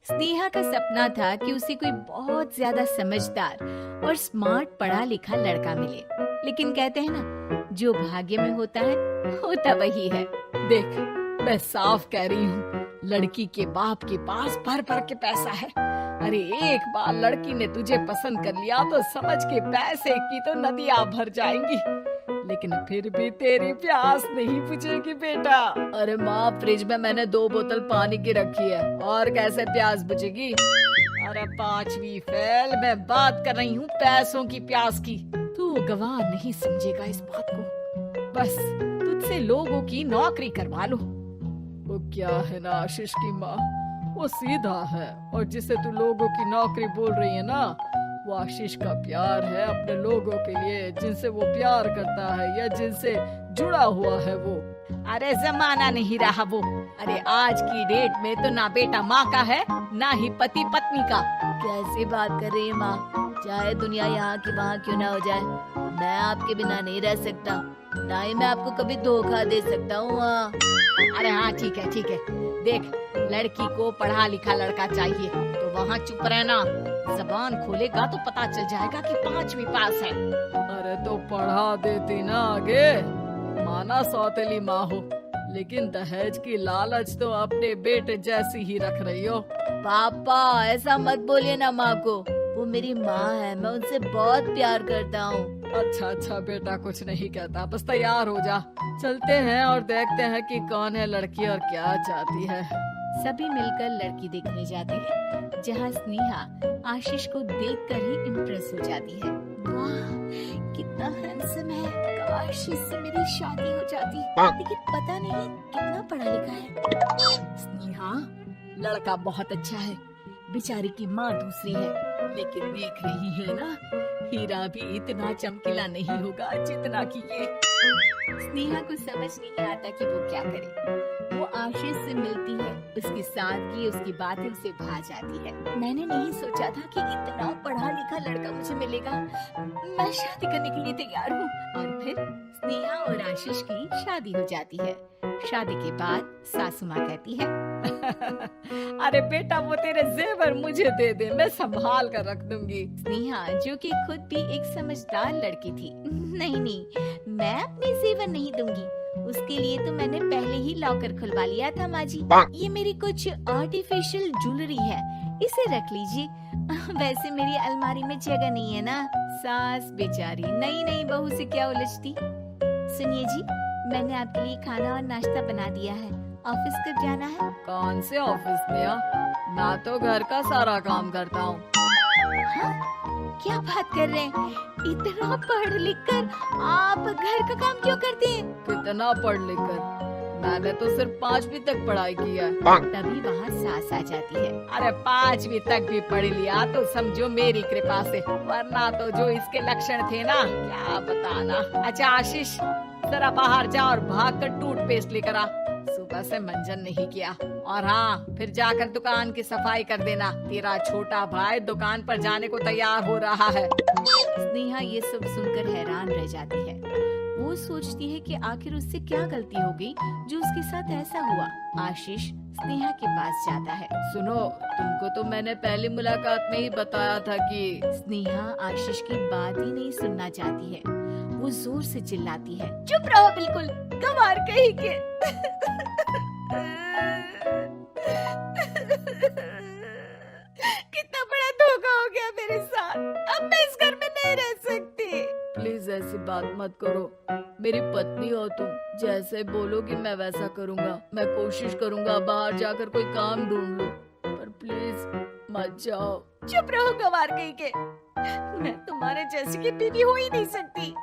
स्नेहा का सपना था कि उसे कोई बहुत ज्यादा समझदार और स्मार्ट पढ़ा लिखा लड़का मिले। लेकिन कहते हैं ना, जो भाग्य में होता है होता वही है। देख, मैं साफ कह रही हूँ, लड़की के बाप के पास भर भर के पैसा है। अरे एक बार लड़की ने तुझे पसंद कर लिया तो समझ के पैसे की तो नदियाँ भर जाएंगी, लेकिन फिर भी तेरी प्यास नहीं बुझेगी बेटा। अरे माँ, फ्रिज में मैंने 2 बोतल पानी की रखी है, और कैसे प्यास बुझेगी। अरे 5वीं फेल, मैं बात कर रही हूँ पैसों की प्यास की। तू गवाह नहीं समझेगा इस बात को। बस तुझसे लोगों की नौकरी करवा लो। वो क्या है ना आशीष की माँ, वो सीधा है, और जिसे तू लोगों की नौकरी बोल रही है ना, वो आशीष का प्यार है अपने लोगों के लिए, जिनसे वो प्यार करता है या जिनसे जुड़ा हुआ है वो। अरे जमाना नहीं रहा वो। अरे आज की डेट में तो ना बेटा माँ का है, ना ही पति पत्नी का। कैसी बात कर रही है माँ? चाहे दुनिया यहाँ की वहाँ क्यों ना हो जाए, मैं आपके बिना नहीं रह सकता। ना ही मैं आपको कभी धोखा दे सकता हूँ। अरे हाँ, ठीक है ठीक है। देख, लड़की को पढ़ा लिखा लड़का चाहिए, तो वहाँ चुप रहना। जबान खोलेगा तो पता चल जाएगा कि 5वीं पास है। अरे तो पढ़ा देती ना आगे। माना सौतेली माँ हो, लेकिन दहेज की लालच तो अपने बेटे जैसी ही रख रही हो। पापा ऐसा मत बोलिए ना माँ को, वो मेरी माँ है, मैं उनसे बहुत प्यार करता हूँ। अच्छा अच्छा बेटा, कुछ नहीं कहता, बस तैयार हो जा, चलते हैं और देखते हैं कि कौन है लड़की और क्या चाहती है। सभी मिलकर लड़की देखने जाते हैं, जहाँ स्नेहा आशीष को देखकर ही इम्प्रेस हो जाती है। वाह, कितना हैंडसम है, काश इससे मेरी शादी हो जाती, लेकिन पता नहीं कितना पढ़ा लिखा है। स्नेहा, लड़का बहुत अच्छा है, बेचारी की माँ दूसरी है, लेकिन देख रही है ना, हीरा भी इतना चमकीला नहीं होगा जितना कि ये। स्नेहा को समझ नहीं आता कि वो क्या करे। वो आशीष से मिलती है, उसकी सादगी, उसकी बातें उसे भा जाती है। मैंने नहीं सोचा था कि इतना पढ़ा लिखा लड़का मुझे मिलेगा। मैं शादी करने के लिए तैयार हूँ। और फिर स्नेहा और आशीष की शादी हो जाती है। शादी के बाद सासू माँ कहती है, अरे बेटा, वो तेरे जेवर मुझे दे दे, मैं संभाल कर रख दूंगी। स्नेहा, जो कि खुद भी एक समझदार लड़की थी, नहीं नहीं, मैं अपने जेवर नहीं दूंगी, उसके लिए तो मैंने पहले ही लॉकर खुलवा लिया था माँ जी। ये मेरी कुछ आर्टिफिशियल ज्वेलरी है, इसे रख लीजिए। वैसे मेरी अलमारी में जगह नहीं है ना। सास बेचारी नई नई बहू से क्या उलझती। सुनिए जी, मैंने आपके लिए खाना और नाश्ता बना दिया है, ऑफिस कब जाना है? कौन से ऑफिस में? मैं तो घर का सारा काम करता हूँ। हाँ? क्या बात कर रहे हैं? इतना पढ़ लिख कर आप घर का काम क्यों करते हैं? कितना पढ़ लिख कर? मैंने तो सिर्फ 5वीं तक पढ़ाई की है। तभी वहाँ सास आ जाती है। अरे 5वीं तक भी पढ़ लिया तो समझो मेरी कृपा से, वरना तो जो इसके लक्षण थे ना, क्या बताना। अच्छा आशीष, जरा बाहर जा और भाग कर टूथपेस्ट लेकर आ। सुबह से मंजन नहीं किया। और हाँ, फिर जाकर दुकान की सफाई कर देना, तेरा छोटा भाई दुकान पर जाने को तैयार हो रहा है। स्नेहा ये सब सुनकर हैरान रह जाती है। वो सोचती है कि आखिर उससे क्या गलती हो गई जो उसके साथ ऐसा हुआ। आशीष स्नेहा के पास जाता है। सुनो, तुमको तो मैंने पहली मुलाकात में ही बताया था कि। स्नेहा आशीष की बात ही नहीं सुनना चाहती है। वो जोर से चिल्लाती है, चुप रहो बिल्कुल, गंवार कहीं के। कितना बड़ा धोखा हो गया मेरे साथ, अब मैं इस घर में नहीं रह सकती। प्लीज ऐसी बात मत करो, मेरी पत्नी हो तुम, जैसे बोलोगी मैं वैसा करूँगा। मैं कोशिश करूँगा बाहर जाकर कोई काम ढूंढ लूं, पर प्लीज मत जाओ। चुप रहो गंवार कहीं के, मैं तुम्हारे जैसी की बीवी हो ही नहीं सकती।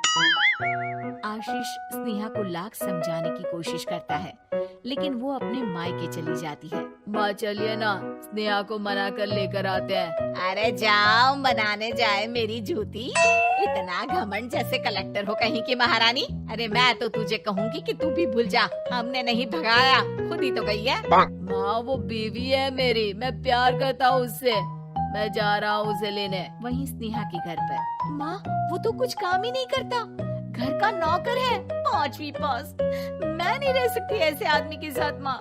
आशीष स्नेहा को लाख समझाने की कोशिश करता है, लेकिन वो अपने मायके चली जाती है। माँ चलिए ना, स्नेहा को मना कर लेकर आते हैं। अरे जाओ, मनाने जाए मेरी जूती, इतना घमंड जैसे कलेक्टर हो कहीं की महारानी। अरे मैं तो तुझे कहूँगी कि तू भी भूल जा, हमने नहीं भगाया, खुद ही तो गई है। माँ वो बीवी है मेरी, मैं प्यार करता हूँ उससे, मैं जा रहा हूँ उसे लेने। वहीं स्नेहा के घर पर, माँ वो तो कुछ काम ही नहीं करता, घर का नौकर है, 5वीं पास, मैं नहीं रह सकती ऐसे आदमी के साथ माँ।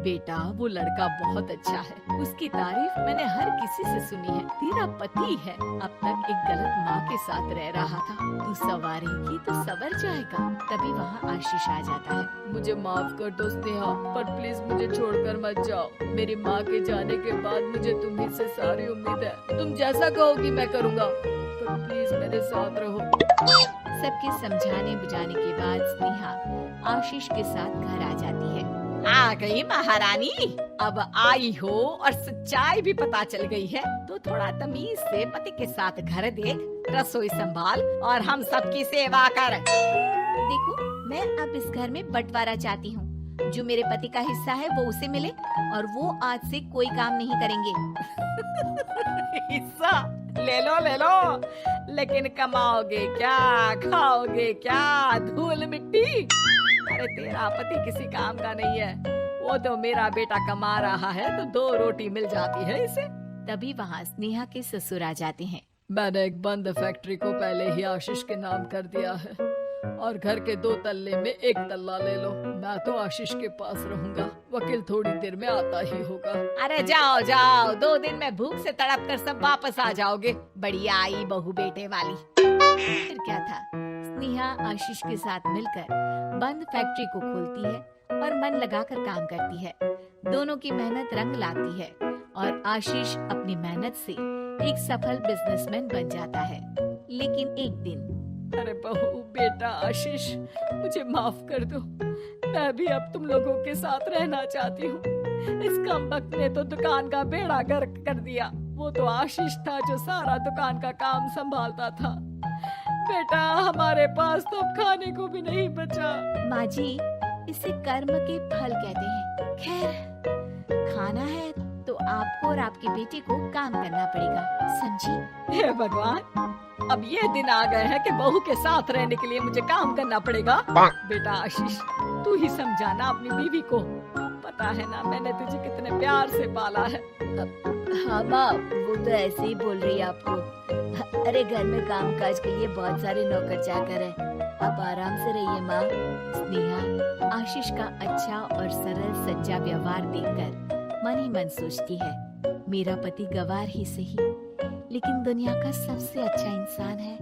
बेटा वो लड़का बहुत अच्छा है, उसकी तारीफ मैंने हर किसी से सुनी है। तेरा पति है, अब तक एक गलत माँ के साथ रह रहा था, तू संवारेगी तो संवर जाएगा। तभी वहाँ आशीष आ जाता है। मुझे माफ कर दो स्नेहा, पर प्लीज मुझे छोड़कर मत जाओ। मेरी माँ के जाने के बाद मुझे तुम्ही से सारी उम्मीद है। तुम जैसा कहोगी मैं करूँगा, पर प्लीज मेरे साथ रहो। सबके समझाने बुझाने के बाद स्नेहा आशीष के साथ घर आ जाती है। आ गई महारानी, अब आई हो और सच्चाई भी पता चल गई है, तो थोड़ा तमीज से पति के साथ घर देख, रसोई संभाल और हम सबकी सेवा कर। देखो, मैं अब इस घर में बंटवारा चाहती हूँ। जो मेरे पति का हिस्सा है वो उसे मिले और वो आज से कोई काम नहीं करेंगे। हिस्सा ले लो, लेकिन कमाओगे क्या, खाओगे क्या, धूल मिट्टी? अरे तेरा पति किसी काम का नहीं है, वो तो मेरा बेटा कमा रहा है तो 2 रोटी मिल जाती है इसे। तभी वहाँ स्नेहा के ससुर आ जाते हैं। मैंने एक बंद फैक्ट्री को पहले ही आशीष के नाम कर दिया है और घर के 2 तल्ले में 1 तल्ला ले लो। मैं तो आशीष के पास रहूंगा, वकील थोड़ी देर में आता ही होगा। अरे जाओ जाओ, 2 दिन में भूख से तड़प कर सब वापस आ जाओगे। बढ़िया आई बहू बेटे वाली। फिर क्या था, स्नेहा आशीष के साथ मिलकर बंद फैक्ट्री को खोलती है और मन लगाकर काम करती है। दोनों की मेहनत रंग लाती है और आशीष अपनी मेहनत से एक सफल बिजनेसमैन बन जाता है। लेकिन एक दिन, अरे बहू बेटा आशीष, मुझे माफ कर दो, मैं भी अब तुम लोगों के साथ रहना चाहती हूँ। इस कमबख्त ने तो दुकान का बेड़ा गर्क कर दिया। वो तो आशीष था जो सारा दुकान का काम संभालता था। बेटा हमारे पास तो अब खाने को भी नहीं बचा। माँ जी, इसे कर्म के फल कहते हैं। खैर, खाना है तो आपको और आपके बेटे को काम करना पड़ेगा, समझी? हे भगवान, अब ये दिन आ गए हैं कि बहू के साथ रहने के लिए मुझे काम करना पड़ेगा। बेटा आशीष, तू ही समझाना अपनी बीवी को। पता है ना मैंने तुझे कितने प्यार से पाला है। हाँ माँ, वो तो ऐसे ही बोल रही है आपको। अरे घर में काम काज के लिए बहुत सारे नौकर चाकर हैं, आप आराम से रहिए माँ। स्नेहा आशीष का अच्छा और सरल सच्चा व्यवहार देखकर मन ही मन सोचती है, मेरा पति गवार ही सही, लेकिन दुनिया का सबसे अच्छा इंसान है।